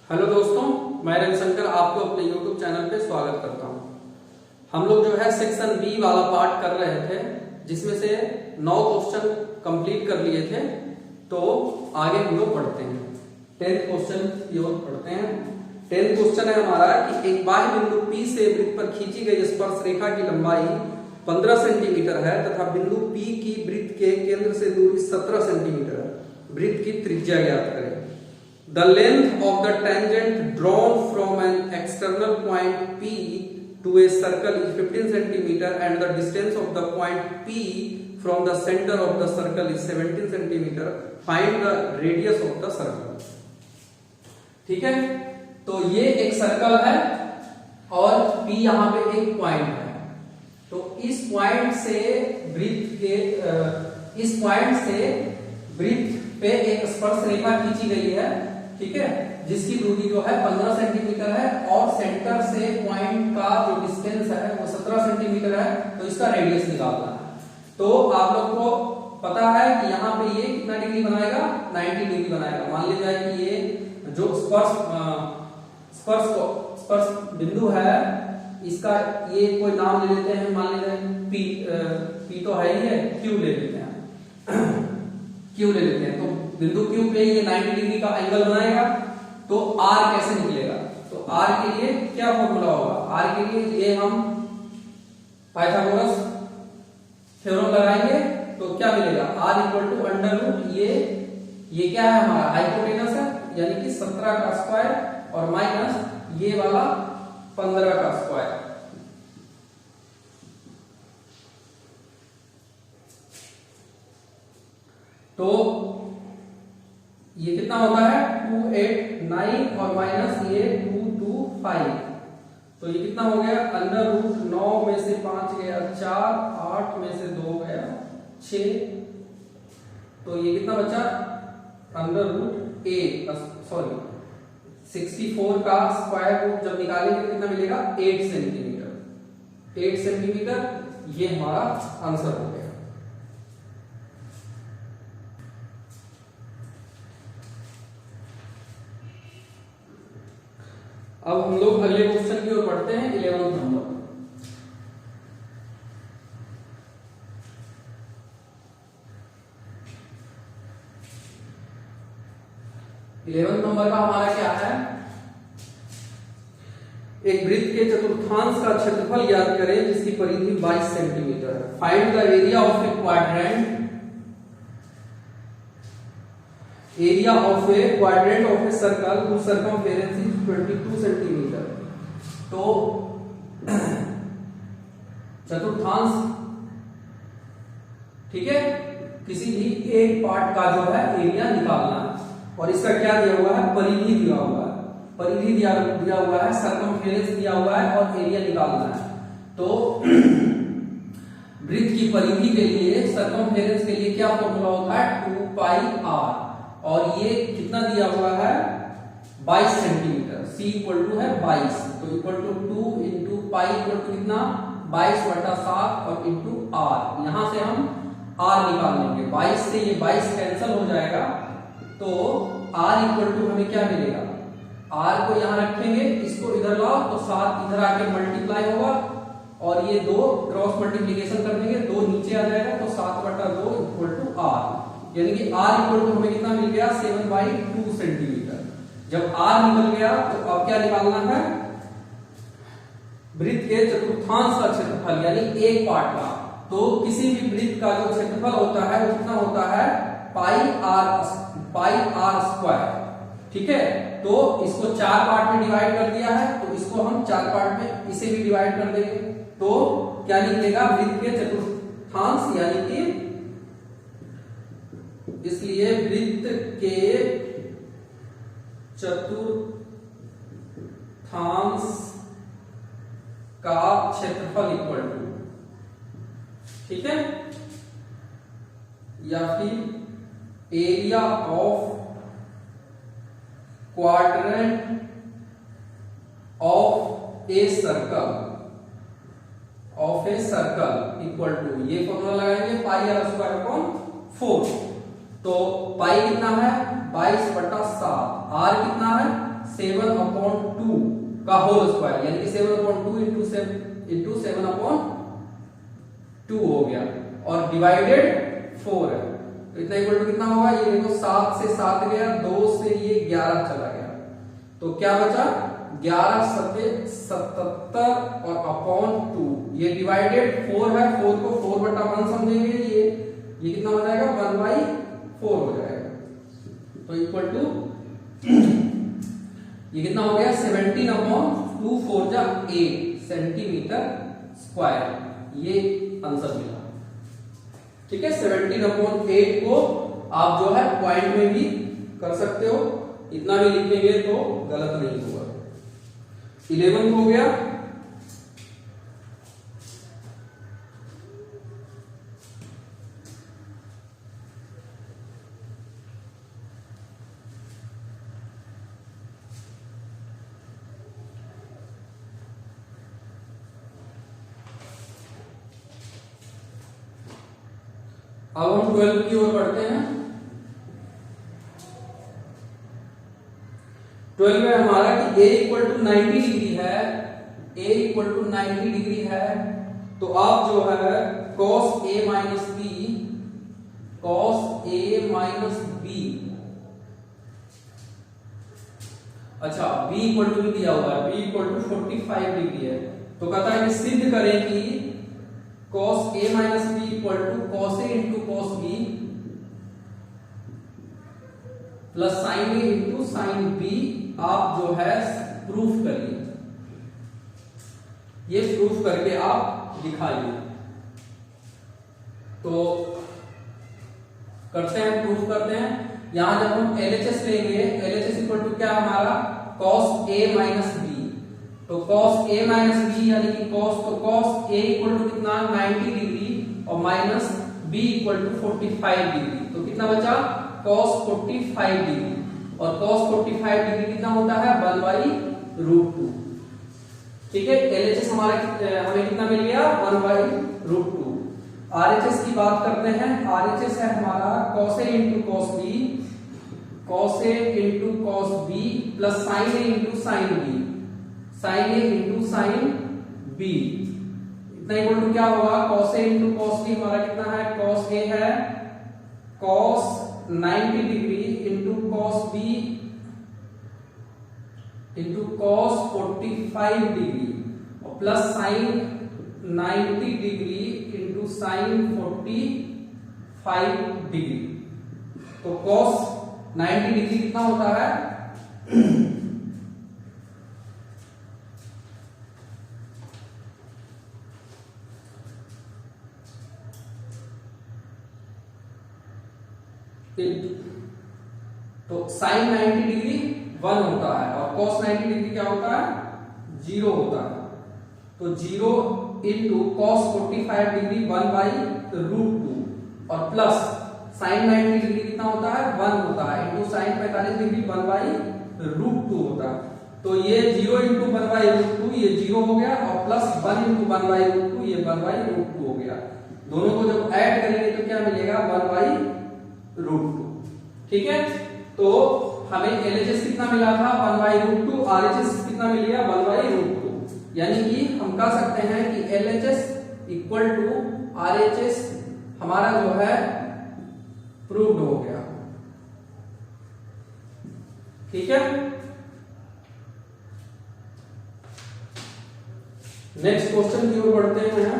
Hello दोस्तों, मैं रविशंकर आपको अपने YouTube चैनल पे स्वागत करता हूं। हम लोग जो है सेक्शन बी वाला पार्ट कर रहे थे, जिसमें से 9 क्वेश्चन कंप्लीट कर लिए थे। तो आगे हम लोग पढ़ते हैं 10th क्वेश्चन की ओर पढ़ते हैं। 10th क्वेश्चन है हमारा कि एक बाह्य बिंदु P से वृत्त पर खींची गई स्पर्श रेखा की लंबाई 15 सेंटीमीटर है तथा बिंदु P की वृत्त के केंद्र से दूरी 17 सेंटीमीटर है। वृत्त की त्रिज्या ज्ञात करें। The length of the tangent drawn from an external point P to a circle is 15 centimeter and the distance of the point P from the center of the circle is 17 centimeter. Find the radius of the circle. ठीक है, तो ये एक circle है और P यहाँ पे एक पॉइंट है। तो इस पॉइंट से वृत्त पे एक स्पर्श रेखा खींची गई है, ठीक है, जिसकी दूरी जो है 15 सेंटीमीटर है और सेंटर से पॉइंट का जो डिस्टेंस है वो 17 सेंटीमीटर है। तो इसका रेडियस निकालना है। तो आप लोग को पता है कि यहाँ पे ये कितना डिग्री बनाएगा, 90 डिग्री बनाएगा। मान लीजिए कि ये जो स्पर्श बिंदु है, इसका ये कोई नाम ले लेते हैं, मान लीजिए पी तो है ही है, क्यू ले लेते हैं क्यू ले लेते हैं। तो बिंदु क्यू पे ये 90 डिग्री का एंगल बनाएगा। तो आर कैसे निकलेगा? तो आर के लिए क्या फॉर्मूला होगा? आर के लिए ये हम पाइथागोरस थ्योरम लगाएंगे। तो क्या मिलेगा? R equal to under root ये क्या है हमारा हाइपोटेनस है, यानी कि 17 का स्क्वायर और माइनस ये वाला 15 का स्क्वायर। तो ये कितना होता है? 289 और माइनस ये 225। तो ये कितना हो गया? अंडर रूट 9 में से 5 गया 4, 8 में से 2 गया 6। तो ये कितना बचा? अंडर रूट 64 का स्क्वायर रूट जब निकालेंगे तो कितना मिलेगा? 8 सेंटीमीटर। 8 सेंटीमीटर ये हमारा आंसर हो गया। अब हम लोग अगले क्वेश्चन की ओर बढ़ते हैं, 11th नंबर। का हमारा क्या है? एक वृत्त के चतुर्थांश का क्षेत्रफल ज्ञात करें जिसकी परिधि 22 सेंटीमीटर है। Find the area of A quadrant of a circle whose circumference is 22 centimetre. तो चतुर्थांश, ठीक है, किसी भी एक पार्ट का जो है एरिया निकालना है। और इसका क्या दिया हुआ है? परिधि दिया हुआ है। परिधि दिया हुआ है, सर्कमफेरेंस दिया हुआ है और एरिया निकालना है। तो वृत्त की परिधि के लिए, सर्कमफेरेंस के लिए क्या फॉर्मूला होता है? 2 पाई आर। और ये कितना दिया हुआ है? 22 सेंटीमीटर। C इक्वल टू है 22, तो equal to 2 into pi equal to कितना? 22/7 और इंटू आर। यहां से हम आर निकाल लेंगे। 22 से ये 22 कैंसिल हो जाएगा। तो आर इक्वल टू हमें क्या मिलेगा? आर को यहां रखेंगे, इसको इधर लाओ तो 7 इधर आके मल्टीप्लाई होगा और ये 2 क्रॉस मल्टीप्लीकेशन कर देंगे, 2 नीचे आ जाएगा। तो 7/2 इक्वल टू आर, यानी कि R इक्वल टू हमें कितना मिल गया? 7/2 सेंटीमीटर। जब R निकल गया तो अब क्या निकालना है? वृत्त के चतुर्थांश का क्षेत्रफल, यानी एक पार्ट का। तो किसी भी वृत्त का जो क्षेत्रफल होता है वो कितना होता है? पाई आर स्क्वायर। ठीक है, तो इसको 4 पार्ट में डिवाइड कर दिया है, तो इसको हम 4 पार्ट में इसे भी डिवाइड कर देंगे। तो क्या निकलेगा? वृत्त के चतुर्थांश, यानी कि इसलिए वृत्त के चतुर्थांश का क्षेत्रफल इक्वल टू, ठीक है, या फिर area of quadrant of a circle equal to, ये फॉर्मूला लगाएंगे पाई आर स्क्वायर अपॉन 4। तो पाई कितना है? 22/7। आर कितना है? 7/2 का होल स्क्वायर, यानी कि 7/2 इंटू 7/2 हो गया, और डिवाइडेड 4 है, तो इतना इक्वल टू कितना होगा? ये देखो 7 से 7 गया, 2 से ये 11 चला गया, तो क्या बचा? 11 7 77 और अपॉन 2, ये डिवाइडेड 4 है, 4 को 4/1 समझेंगे, ये कितना हो जाएगा? 1/4 हो जाएगा, तो इक्वल टू ये कितना हो गया? 17/2 4 जा 8 सेंटीमीटर स्क्वायर, ये आंसर मिला। ठीक है, 17/8 को आप जो है पॉइंट में भी कर सकते हो, इतना भी लिखेंगे तो गलत नहीं होगा। 11 हो गया। अब हम 12 की ओर बढ़ते हैं। 12 में हमारा कि a इक्वल टू 90 डिग्री है, a इक्वल टू 90 डिग्री है, तो आप जो है cos a minus b, cos a minus b, अच्छा b इक्वल टू भी दिया हुआ है, b इक्वल टू 45 डिग्री है, तो कहता है कि सिद्ध करें कि cos a minus b equal to cos a into cos b plus sin a into sin b, आप जो है प्रूफ करिए, ये प्रूफ करके आप दिखाइए। तो करते हैं, प्रूफ करते हैं। यहां जब हम LHS लेंगे, LHS इक्वल टू क्या हमारा? cos a माइनस b, तो cos a माइनस b यानी कि cos, तो cos a इक्वल टू कितना? 90 डिग्री और minus b equal to 45 degree, तो कितना बचा? cos 45 डिग्री, और cos 45 डिग्री कितना होता है? 1/√2। ठीक है, LHS हमारा हमें कितना मिल गया? 1/√2। RHS की बात करते हैं। RHS है हमारा cos a into cos b, cos a into cos b plus sin a into sin b, sin a into sin b, इतना इक्वल टू क्या होगा? cos a into cos b हमारा कितना है? cos a है cos 90 degree into cos b into cos 45 degree और plus sin 90 degree into sin 45 degree, तो cos 90 degree कितना होता है? तो sin 90 डिग्री 1 होता है और cos 90 डिग्री क्या होता है? 0 होता है, तो 0 इंटू cos 45 डिग्री 1/√2 और प्लस sin 90 डिग्री कितना होता है? 1 होता है, इंटू sin 45 डिग्री 1/√2 होता है, तो ये 0 इंटू 1/√2 ये 0 हो गया, और प्लस 1 इंटू 1/√2 ये 1/√2 हो गया। दोनों को जब ऐड करेंगे तो क्या मिलेगा? 1/√2। ठीक है, तो हमें LHS कितना मिला था? 1/√2, RHS कितना मिल गया? 1/√2, यानी कि हम कह सकते हैं कि LHS इक्वल टू RHS हमारा जो है प्रूव्ड हो गया। ठीक है, नेक्स्ट क्वेश्चन की ओर बढ़ते हैं।